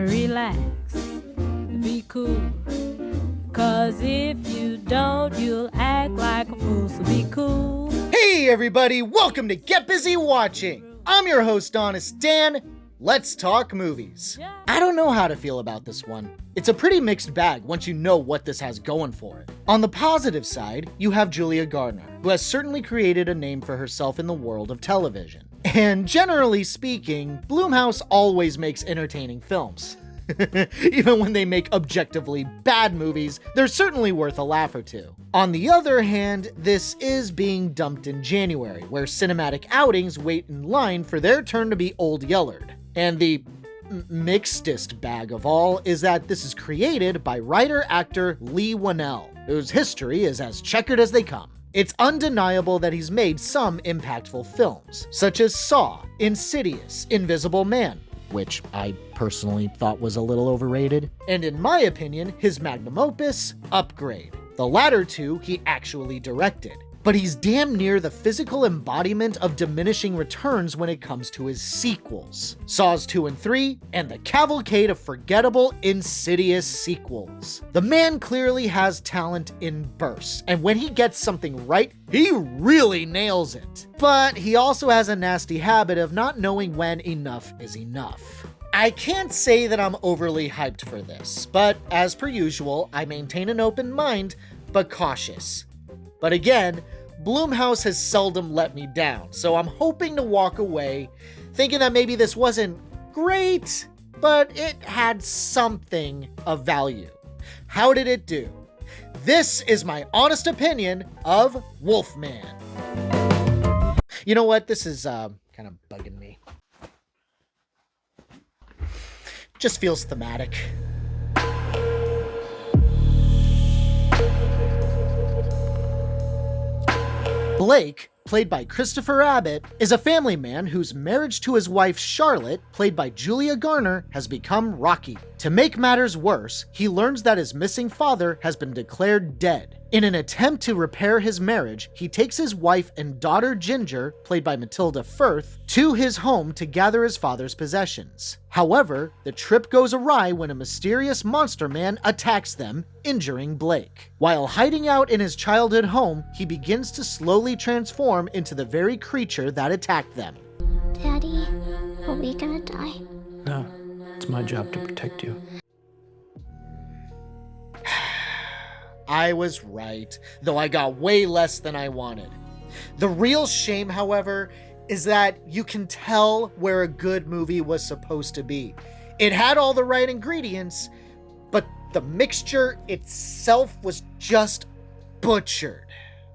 relax, be cool. Cause if you don't, you'll act like a fool, so be cool. Hey everybody, welcome to Get Busy Watching. I'm your host, Honest Dan. Let's talk movies. I don't know how to feel about this one. It's a pretty mixed bag once you know what this has going for it. On the positive side, you have Julia Garner, who has certainly created a name for herself in the world of television. And generally speaking, Blumhouse always makes entertaining films. Even when they make objectively bad movies, they're certainly worth a laugh or two. On the other hand, this is being dumped in January, where cinematic outings wait in line for their turn to be old yellered. And the mixedest bag of all is that this is created by writer-actor Leigh Whannell, whose history is as checkered as they come. It's undeniable that he's made some impactful films, such as Saw, Insidious, Invisible Man, which I personally thought was a little overrated, and in my opinion, his magnum opus, Upgrade. The latter two he actually directed. But he's damn near the physical embodiment of diminishing returns when it comes to his sequels. Saws 2 and 3, and the cavalcade of forgettable, Insidious sequels. The man clearly has talent in bursts, and when he gets something right, he really nails it. But he also has a nasty habit of not knowing when enough is enough. I can't say that I'm overly hyped for this, but as per usual, I maintain an open mind, but cautious. But again, Blumhouse has seldom let me down, so I'm hoping to walk away thinking that maybe this wasn't great, but it had something of value. How did it do? This is my honest opinion of Wolfman. You know what? This is kind of bugging me. Just feels thematic. Blake, played by Christopher Abbott, is a family man whose marriage to his wife Charlotte, played by Julia Garner, has become rocky. To make matters worse, he learns that his missing father has been declared dead. In an attempt to repair his marriage, he takes his wife and daughter Ginger, played by Matilda Firth, to his home to gather his father's possessions. However, the trip goes awry when a mysterious monster man attacks them, injuring Blake. While hiding out in his childhood home, he begins to slowly transform into the very creature that attacked them. Daddy, are we gonna die? No, it's my job to protect you. I was right, though I got way less than I wanted. The real shame, however, is that you can tell where a good movie was supposed to be. It had all the right ingredients, but the mixture itself was just butchered.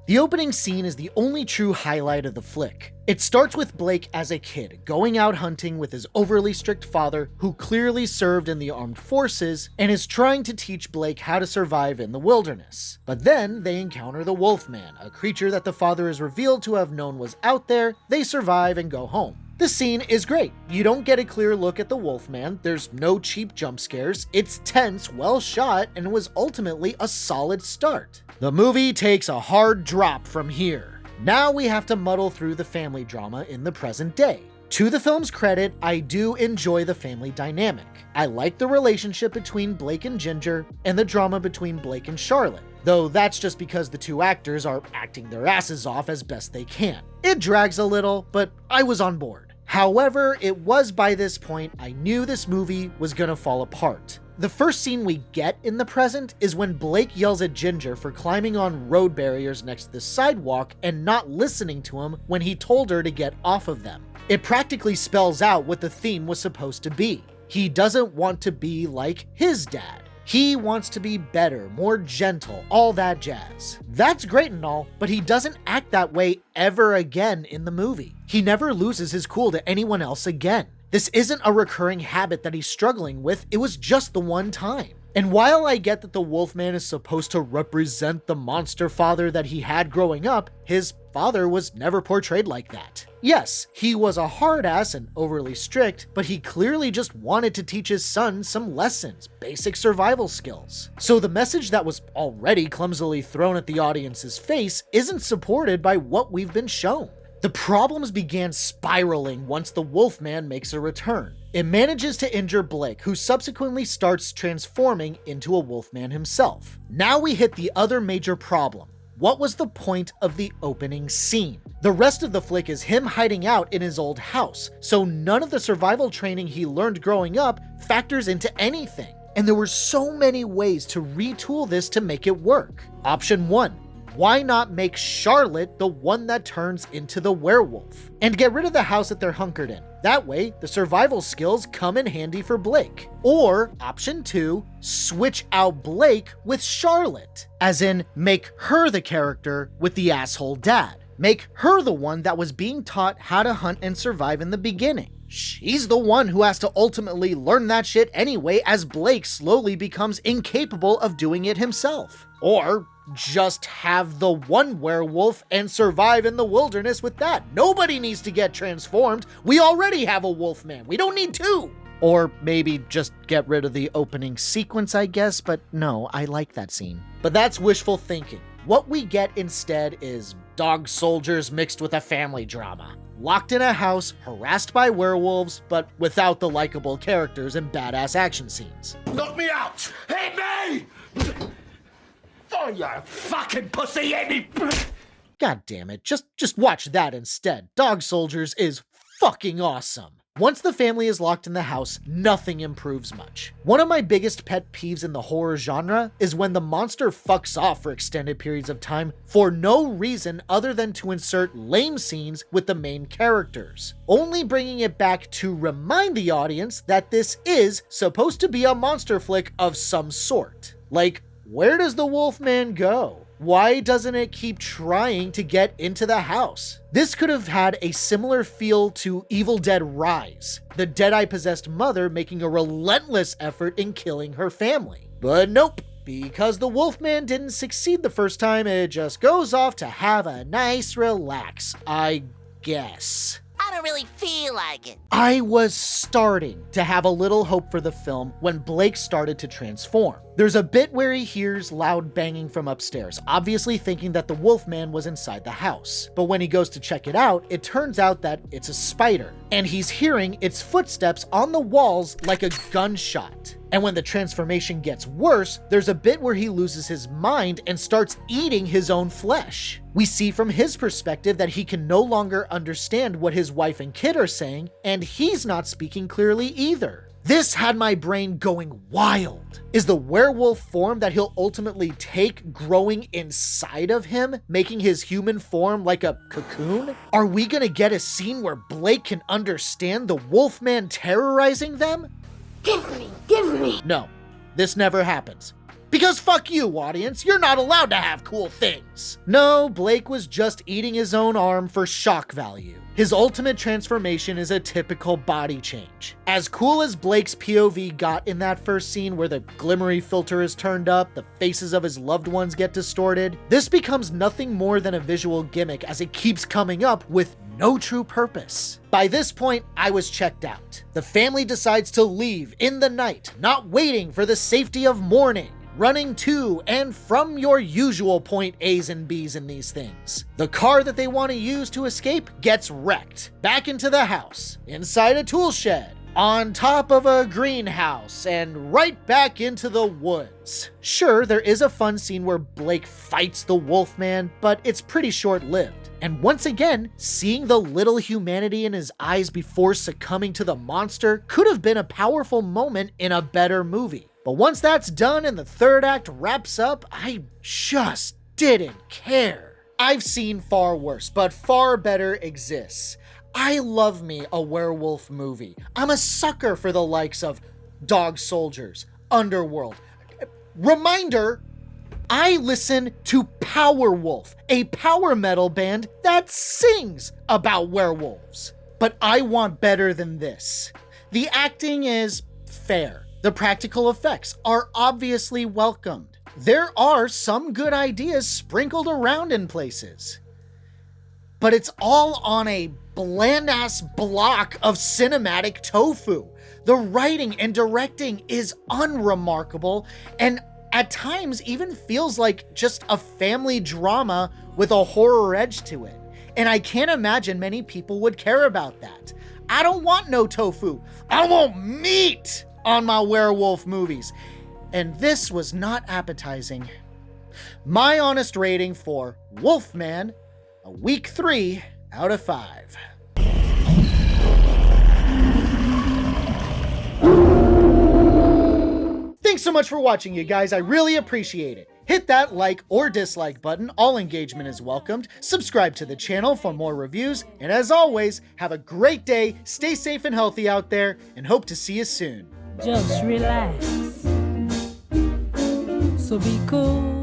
The opening scene is the only true highlight of the flick. It starts with Blake as a kid, going out hunting with his overly strict father, who clearly served in the armed forces, and is trying to teach Blake how to survive in the wilderness. But then they encounter the Wolfman, a creature that the father is revealed to have known was out there. They survive and go home. The scene is great. You don't get a clear look at the Wolfman, there's no cheap jump scares, it's tense, well shot, and was ultimately a solid start. The movie takes a hard drop from here. Now we have to muddle through the family drama in the present day. To the film's credit, I do enjoy the family dynamic. I like the relationship between Blake and Ginger, and the drama between Blake and Charlotte, though that's just because the two actors are acting their asses off as best they can. It drags a little, but I was on board. However, it was by this point I knew this movie was gonna fall apart. The first scene we get in the present is when Blake yells at Ginger for climbing on road barriers next to the sidewalk and not listening to him when he told her to get off of them. It practically spells out what the theme was supposed to be. He doesn't want to be like his dad. He wants to be better, more gentle, all that jazz. That's great and all, but he doesn't act that way ever again in the movie. He never loses his cool to anyone else again. This isn't a recurring habit that he's struggling with, it was just the one time. And while I get that the Wolfman is supposed to represent the monster father that he had growing up, his father was never portrayed like that. Yes, he was a hard ass and overly strict, but he clearly just wanted to teach his son some lessons, basic survival skills. So the message that was already clumsily thrown at the audience's face isn't supported by what we've been shown. The problems began spiraling once the Wolfman makes a return. It manages to injure Blake, who subsequently starts transforming into a Wolfman himself. Now we hit the other major problem. What was the point of the opening scene? The rest of the flick is him hiding out in his old house, so none of the survival training he learned growing up factors into anything. And there were so many ways to retool this to make it work. Option 1. Why not make Charlotte the one that turns into the werewolf? And get rid of the house that they're hunkered in. That way, the survival skills come in handy for Blake. Or, option 2, switch out Blake with Charlotte. As in, make her the character with the asshole dad. Make her the one that was being taught how to hunt and survive in the beginning. She's the one who has to ultimately learn that shit anyway, as Blake slowly becomes incapable of doing it himself. Or just have the one werewolf and survive in the wilderness with that. Nobody needs to get transformed. We already have a wolfman. We don't need two. Or maybe just get rid of the opening sequence, I guess, but no, I like that scene. But that's wishful thinking. What we get instead is dog soldiers mixed with a family drama. Locked in a house, harassed by werewolves, but without the likable characters and badass action scenes. Knock me out! Hit me! Oh, you fucking pussy, hit me! God damn it, just watch that instead. Dog Soldiers is fucking awesome. Once the family is locked in the house, nothing improves much. One of my biggest pet peeves in the horror genre is when the monster fucks off for extended periods of time for no reason other than to insert lame scenes with the main characters, only bringing it back to remind the audience that this is supposed to be a monster flick of some sort. Like, where does the Wolfman go? Why doesn't it keep trying to get into the house? This could have had a similar feel to Evil Dead Rise, the Deadeye-possessed mother making a relentless effort in killing her family. But nope, because the Wolfman didn't succeed the first time, it just goes off to have a nice relax, I guess. I don't really feel like it. I was starting to have a little hope for the film when Blake started to transform. There's a bit where he hears loud banging from upstairs, obviously thinking that the Wolfman was inside the house. But when he goes to check it out, it turns out that it's a spider, and he's hearing its footsteps on the walls like a gunshot. And when the transformation gets worse, there's a bit where he loses his mind and starts eating his own flesh. We see from his perspective that he can no longer understand what his wife and kid are saying, and he's not speaking clearly either. This had my brain going wild. Is the werewolf form that he'll ultimately take growing inside of him, making his human form like a cocoon? Are we gonna get a scene where Blake can understand the Wolfman terrorizing them? Give me. No, this never happens. Because fuck you, audience, you're not allowed to have cool things. No, Blake was just eating his own arm for shock value. His ultimate transformation is a typical body change. As cool as Blake's POV got in that first scene where the glimmery filter is turned up, the faces of his loved ones get distorted, this becomes nothing more than a visual gimmick as it keeps coming up with no true purpose. By this point, I was checked out. The family decides to leave in the night, not waiting for the safety of morning, running to and from your usual point A's and B's in these things. The car that they want to use to escape gets wrecked, back into the house, inside a tool shed, on top of a greenhouse, and right back into the woods. Sure, there is a fun scene where Blake fights the Wolfman, but it's pretty short-lived. And once again, seeing the little humanity in his eyes before succumbing to the monster could have been a powerful moment in a better movie. But once that's done and the third act wraps up, I just didn't care. I've seen far worse, but far better exists. I love me a werewolf movie. I'm a sucker for the likes of Dog Soldiers, Underworld. Reminder, I listen to Powerwolf, a power metal band that sings about werewolves. But I want better than this. The acting is fair. The practical effects are obviously welcomed. There are some good ideas sprinkled around in places. But it's all on a bland-ass block of cinematic tofu. The writing and directing is unremarkable, and at times even feels like just a family drama with a horror edge to it. And I can't imagine many people would care about that. I don't want no tofu. I want meat on my werewolf movies. And this was not appetizing. My honest rating for Wolfman, a week 3 out of 5. Thanks so much for watching, you guys. I really appreciate it. Hit that like or dislike button. All engagement is welcomed. Subscribe to the channel for more reviews. And as always, have a great day, stay safe and healthy out there, and hope to see you soon. Just relax. So be cool.